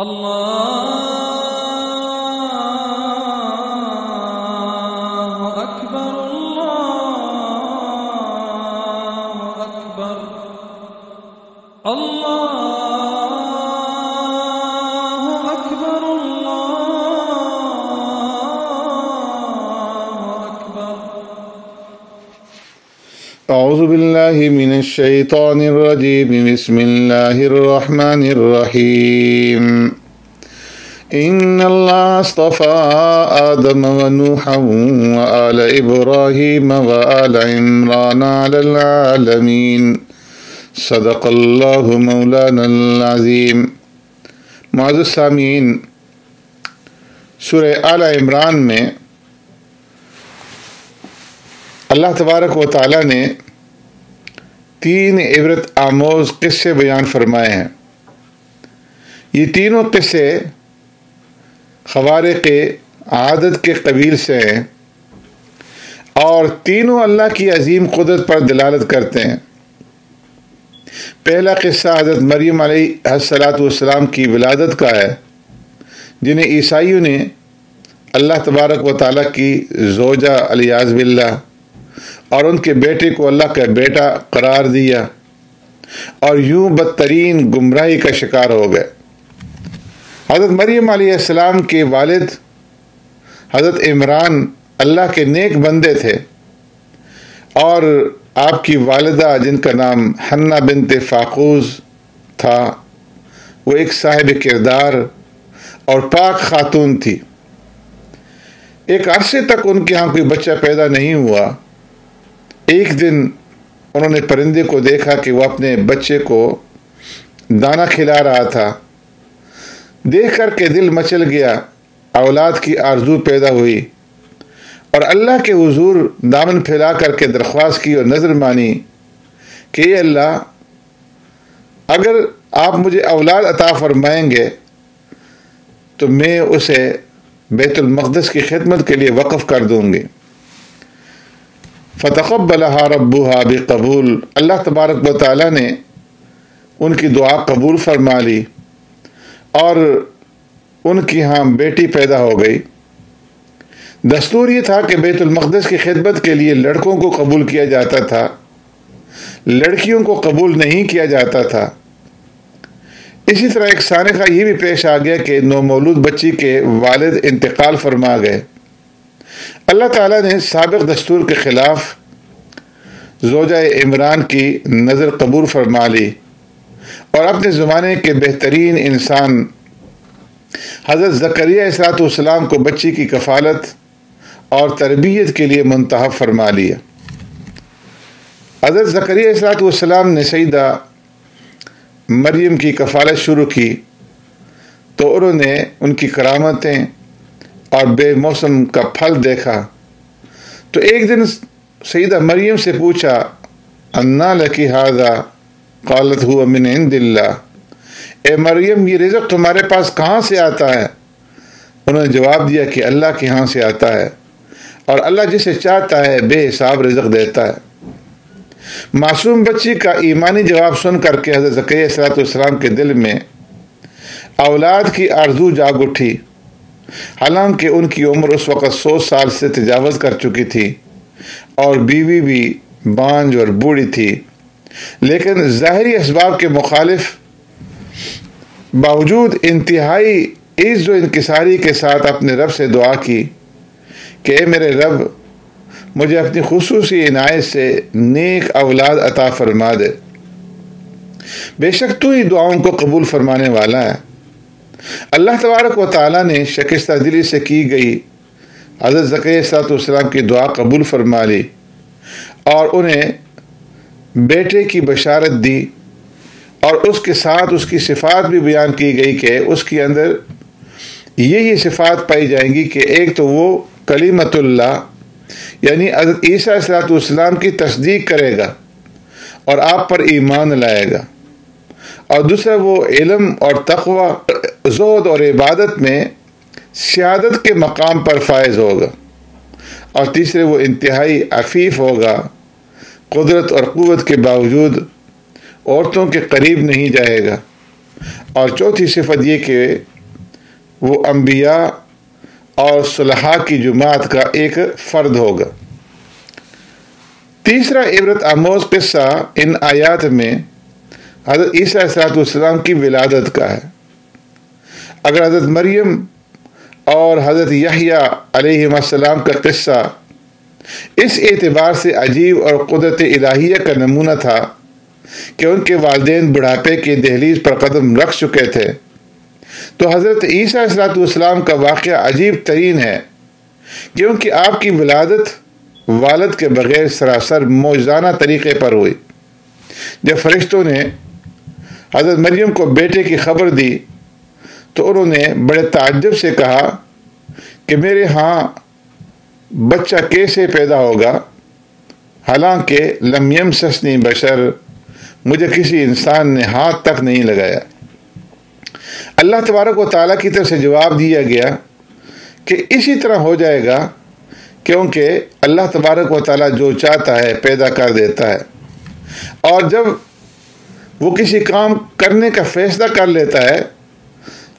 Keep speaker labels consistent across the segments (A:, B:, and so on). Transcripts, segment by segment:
A: الله أكبر الله أكبر الله أكبر الله أكبر.
B: أعوذ بالله من الشيطان الرجيم. بسم الله الرحمن الرحيم. إن الله اصطفى آدم ونوحا وآل إبراهيم وآل عمران على العالمين. صدق الله مولانا العظيم. معزز سامعین، سورہ آل عمران میں اللہ تبارک و تعالیٰ نے 3 عبرت آموز قصے بیان فرمائے ہیں۔ یہ تینوں قصے خوارق عادت کے قبیل سے ہیں اور تینوں اللہ کی عظیم قدرت پر دلالت کرتے ہیں۔ پہلا قصہ حضرت مریم علیہ السلام کی ولادت کا ہے، جنہیں عیسائیوں نے اللہ تبارک و تعالیٰ کی زوجہ علیاذ باللہ اور ان کے بیٹے کو اللہ کا بیٹا قرار دیا اور یوں بدترین گمراہی کا شکار ہو گئے۔ حضرت مریم علیہ السلام کے والد حضرت عمران اللہ کے نیک بندے تھے اور آپ کی والدہ جن کا نام حنہ بنت فاقوز تھا، وہ ایک صاحب کردار اور پاک خاتون تھی۔ ایک عرصے تک ان کے ہاں کوئی بچہ پیدا نہیں ہوا۔ ایک دن انہوں نے پرندے کو دیکھا کہ وہ اپنے بچے کو دانہ کھلا رہا تھا۔ دیکھ کر کے دل مچل گیا، اولاد کی آرزو پیدا ہوئی اور اللہ کے حضور دامن پھیلا کر کے درخواست کی اور نظر مانی کہ اے اللہ، اگر آپ مجھے اولاد عطا فرمائیں گے تو میں اسے بیت المقدس کی خدمت کے لیے وقف کر دوں گی۔ فتقبلها ربها بقبول، اللہ تبارک و تعالیٰ نے ان کی دعا قبول فرما لی اور ان کی ہاں بیٹی پیدا ہو گئی۔ دستور یہ تھا کہ بیت المقدس کی خدمت کے لیے لڑکوں کو قبول کیا جاتا تھا، لڑکیوں کو قبول نہیں کیا جاتا تھا۔ اسی طرح ایک سانحہ یہ بھی پیش آ گیا کہ نومولود بچی کے والد انتقال فرما گئے۔ اللہ تعالیٰ نے سابق دستور کے خلاف زوجہ عمران کی نظر قبول فرما لی اور اپنے زمانے کے بہترین انسان حضرت زکریا علیہ السلام کو بچی کی کفالت اور تربیت کے لیے منتخب فرما لیا۔ حضرت زکریا علیہ السلام نے سیدہ مریم کی کفالت شروع کی تو انہوں نے ان کی کرامتیں اور بے موسم کا پھل دیکھا تو ایک دن سیدہ مریم سے پوچھا، انا لکی ھذا؟ قالت ھو من عند اللہ، اے مریم یہ رزق تمہارے پاس کہاں سے آتا ہے؟ انہوں نے جواب دیا کہ اللہ کے ہاں سے آتا ہے اور اللہ جسے چاہتا ہے بے حساب رزق دیتا ہے۔ معصوم بچی کا ایمانی جواب سن کر کے حضرت زکریا علیہ السلام کے دل میں اولاد کی آرزو جاگ اٹھی، حالانکہ ان کی عمر اس وقت 100 سال سے تجاوز کر چکی تھی اور بیوی بھی بانجھ اور بوڑھی تھی، لیکن ظاہری اسباب کے مخالف باوجود انتہائی عجز و انکساری کے ساتھ اپنے رب سے دعا کی کہ اے میرے رب، مجھے اپنی خصوصی عنایت سے نیک اولاد عطا فرما دے، بے شک تو ہی دعاؤں کو قبول فرمانے والا ہے۔ اللہ تبارک و تعالیٰ نے شکستہ دلی سے کی گئی حضرت زکریا علیہ السلام کی دعا قبول فرما لی اور انہیں بیٹے کی بشارت دی اور اس کے ساتھ اس کی صفات بھی بیان کی گئی کہ اس کے اندر یہی صفات پائی جائیں گی کہ ایک تو وہ کلیمت اللہ یعنی حضرت عیسیٰ علیہ السلام کی تصدیق کرے گا اور آپ پر ایمان لائے گا، اور دوسرا وہ علم اور تقوی، زہد اور عبادت میں سیادت کے مقام پر فائز ہوگا، اور تیسرے وہ انتہائی عفیف ہوگا، قدرت اور قوت کے باوجود عورتوں کے قریب نہیں جائے گا، اور چوتھی صفت یہ کہ وہ انبیاء اور صلحاء کی جماعت کا ایک فرد ہوگا۔ تیسرا عبرت آموز قصہ ان آیات میں حضرت عیسیٰ علیہ السلام کی ولادت کا ہے۔ اگر حضرت مریم اور حضرت یحییٰ علیہ السلام کا قصہ اس اعتبار سے عجیب اور قدرت الہیہ کا نمونہ تھا کہ ان کے والدین بڑھاپے کی دہلیز پر قدم رکھ چکے تھے، تو حضرت عیسیٰ علیہ السلام کا واقعہ عجیب ترین ہے، کیونکہ آپ کی ولادت والد کے بغیر سراسر معجزانہ طریقے پر ہوئی۔ جب فرشتوں نے حضرت مریم کو بیٹے کی خبر دی تو انہوں نے بڑے تعجب سے کہا کہ میرے ہاں بچہ کیسے پیدا ہوگا، حالانکہ لم یمسسنی بشر، مجھے کسی انسان نے ہاتھ تک نہیں لگایا۔ اللہ تبارک و تعالیٰ کی طرف سے جواب دیا گیا کہ اسی طرح ہو جائے گا، کیونکہ اللہ تبارک و تعالیٰ جو چاہتا ہے پیدا کر دیتا ہے، اور جب وہ کسی کام کرنے کا فیصلہ کر لیتا ہے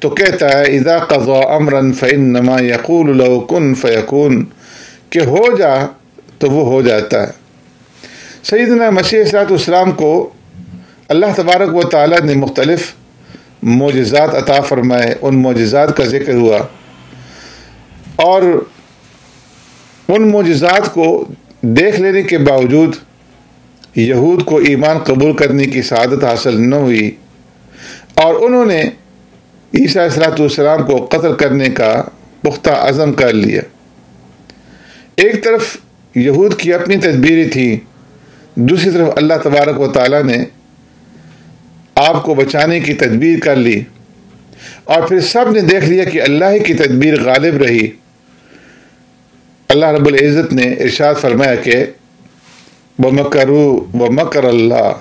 B: تو کہتا ہے اذا قضى امرا فانما يقول له كن فيكون، کہ ہو جا تو وہ ہو جاتا ہے۔ سیدنا مسیح علیہ السلام کو اللہ تبارک و تعالیٰ نے مختلف معجزات عطا فرمائے، ان معجزات کا ذکر ہوا، اور ان معجزات کو دیکھ لینے کے باوجود یہود کو ایمان قبول کرنے کی سعادت حاصل نہ ہوئی، اور انہوں نے عیسیٰ علیہ السلام کو قتل کرنے کا پختہ عزم کر لیا۔ ایک طرف یہود کی اپنی تدبیریں تھیں، دوسری طرف اللہ تبارک و تعالیٰ نے آپ کو بچانے کی تدبیر کر لی، اور پھر سب نے دیکھ لیا کہ اللہ کی تدبیر غالب رہی۔ اللہ رب العزت نے ارشاد فرمایا کہ وَمَكَرُوا وَمَكَرَ اللَّهُ،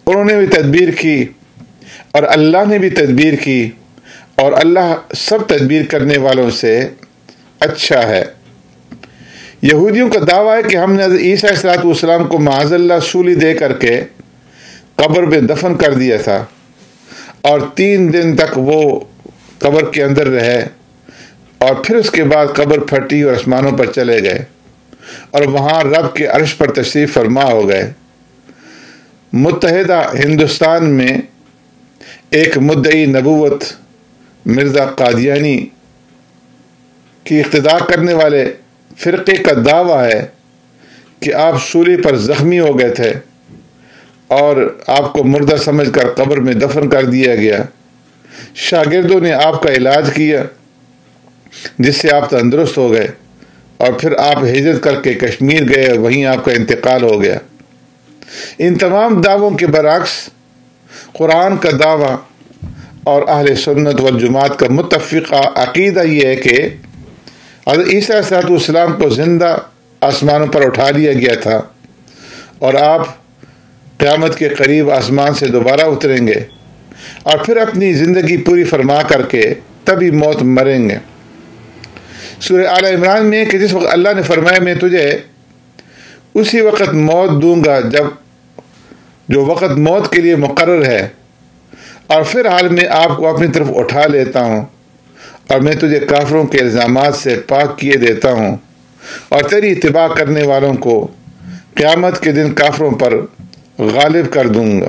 B: انہوں نے بھی تدبیر کی اور اللہ نے بھی تدبیر کی، اور اللہ سب تدبیر کرنے والوں سے اچھا ہے۔ یہودیوں کا دعویٰ ہے کہ ہم نے حضرت عیسیٰ علیہ السلام کو معاذ اللہ سولی دے کر کے قبر میں دفن کر دیا تھا، اور 3 دن تک وہ قبر کے اندر رہے، اور پھر اس کے بعد قبر پھٹی اور آسمانوں پر چلے گئے، اور وہاں رب کے عرش پر تشریف فرما ہو گئے۔ متحدہ ہندوستان میں ایک مدعی نبوت مرزا قادیانی کی اقتداء کرنے والے فرقے کا دعویٰ ہے کہ آپ سولی پر زخمی ہو گئے تھے اور آپ کو مردہ سمجھ کر قبر میں دفن کر دیا گیا۔ شاگردوں نے آپ کا علاج کیا جس سے آپ تندرست ہو گئے، اور پھر آپ ہجرت کر کے کشمیر گئے اور وہیں آپ کا انتقال ہو گیا۔ ان تمام دعووں کے برعکس قرآن کا دعویٰ اور اہل سنت والجماعت کا متفقہ عقیدہ یہ ہے کہ حضرت عیسیٰ علیہ السلام کو زندہ آسمانوں پر اٹھا لیا گیا تھا، اور آپ قیامت کے قریب آسمان سے دوبارہ اتریں گے، اور پھر اپنی زندگی پوری فرما کر کے تبھی موت مریں گے۔ سورہ آل عمران میں کہ جس وقت اللہ نے فرمایا میں تجھے اسی وقت موت دوں گا جو وقت موت کے لیے مقرر ہے، اور پھر حال میں آپ کو اپنی طرف اٹھا لیتا ہوں، اور میں تجھے کافروں کے الزامات سے پاک کیے دیتا ہوں، اور تیری اتباع کرنے والوں کو قیامت کے دن کافروں پر غالب کر دوں گا۔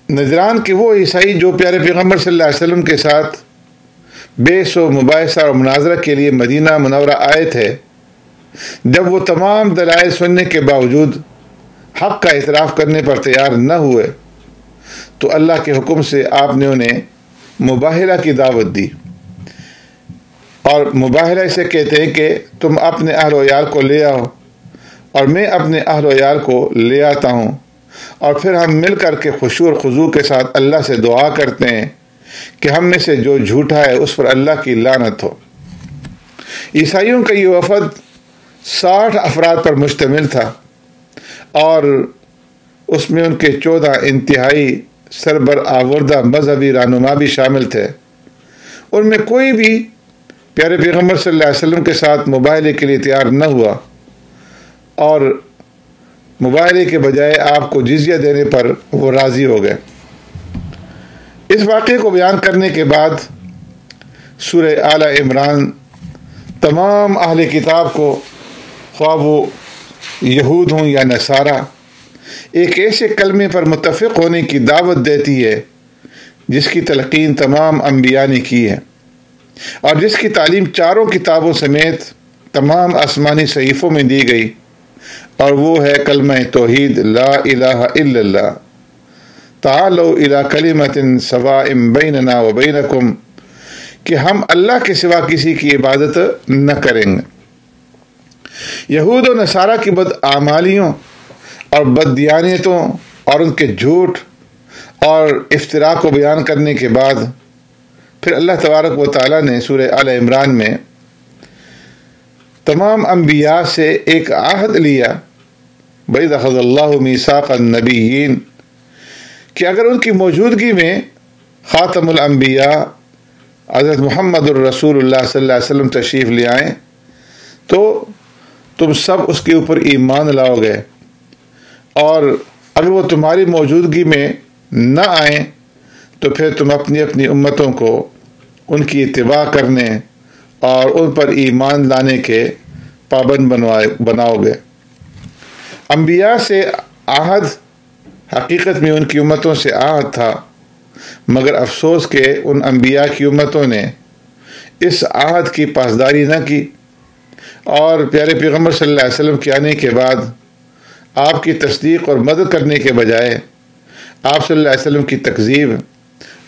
B: نجران کے وہ عیسائی جو پیارے پیغمبر صلی اللہ علیہ وسلم کے ساتھ بحث و مباحثہ اور مناظرہ کے لیے مدینہ منورہ آئے تھے، جب وہ تمام دلائل سننے کے باوجود حق کا اعتراف کرنے پر تیار نہ ہوئے تو اللہ کے حکم سے آپ نے انہیں مباہلہ کی دعوت دی، اور مباہلہ اسے کہتے ہیں کہ تم اپنے اہل و عیال کو لے آؤ اور میں اپنے اہل و عیال کو لے آتا ہوں، اور پھر ہم مل کر کے خشوع اور خضوع کے ساتھ اللہ سے دعا کرتے ہیں کہ ہم میں سے جو جھوٹا ہے اس پر اللہ کی لعنت ہو۔ عیسائیوں کا یہ وفد 60 افراد پر مشتمل تھا، اور اس میں ان کے 14 انتہائی سربرآوردہ مذہبی رہنما بھی شامل تھے۔ ان میں کوئی بھی پیارے پیغمبر صلی اللہ علیہ وسلم کے ساتھ مباہلے کے لیے تیار نہ ہوا، اور مباہلے کے بجائے آپ کو جزیہ دینے پر وہ راضی ہو گئے۔ اس واقعے کو بیان کرنے کے بعد سورہ آل عمران تمام اہل کتاب کو، خواہ وہ یہود ہوں یا نصارہ، ایک ایسے کلمے پر متفق ہونے کی دعوت دیتی ہے جس کی تلقین تمام انبیاء نے کی ہے اور جس کی تعلیم چاروں کتابوں سمیت تمام آسمانی صحیفوں میں دی گئی، اور وہ ہے کلمہ توحید لا الہ الا اللہ، تعالوا الی کلمۃ سواء بیننا و بینکم، کہ ہم اللہ کے سوا کسی کی عبادت نہ کریں گے۔ یہود و نصارہ کی بدعمالیوں اور بددیانتوں اور ان کے جھوٹ اور افتراء کو بیان کرنے کے بعد پھر اللہ تبارک و تعالیٰ نے سورہ آل عمران میں تمام انبیاء سے ایک عہد لیا، وَإِذْ أَخَذَ اللَّهُ مِيثَاقَ النَّبِيِّينَ، کہ اگر ان کی موجودگی میں خاتم الانبیاء حضرت محمد الرسول اللہ صلی اللہ علیہ وسلم تشریف لے آئیں تو تم سب اس کے اوپر ایمان لاؤ گے، اور اگر وہ تمہاری موجودگی میں نہ آئیں تو پھر تم اپنی اپنی امتوں کو ان کی اتباع کرنے اور ان پر ایمان لانے کے پابند بناؤ گے۔ انبیاء سے عہد حقیقت میں ان کی امتوں سے عہد تھا، مگر افسوس کہ ان انبیاء کی امتوں نے اس عہد کی پاسداری نہ کی، اور پیارے پیغمبر صلی اللہ علیہ وسلم کے آنے کے بعد آپ کی تصدیق اور مدد کرنے کے بجائے آپ صلی اللہ علیہ وسلم کی تکذیب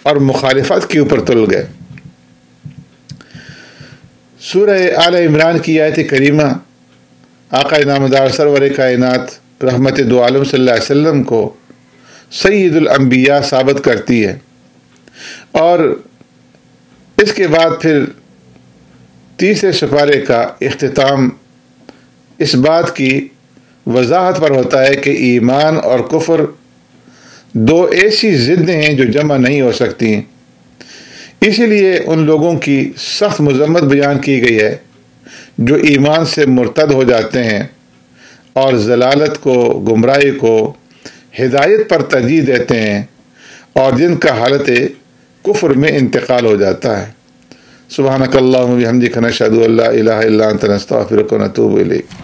B: اور مخالفت کے اوپر تل گئے۔ سورہ آل عمران کی آیت کریمہ آقا نامدار سرور کائنات رحمت دو عالم صلی اللہ علیہ وسلم کو سید الانبیاء ثابت کرتی ہے، اور اس کے بعد پھر تیسرے سپارے کا اختتام اس بات کی وضاحت پر ہوتا ہے کہ ایمان اور کفر دو ایسی ضدیں ہیں جو جمع نہیں ہو سکتی، اسی لیے ان لوگوں کی سخت مذمت بیان کی گئی ہے جو ایمان سے مرتد ہو جاتے ہیں اور ضلالت کو، گمراہی کو ہدایت پر ترجیح دیتے ہیں، اور جن کا حالت کفر میں انتقال ہو جاتا ہے۔ سبحانک اللہم و بحمدک نشہد ان لا الہ الا انت نستغفرک و نتوب الیک۔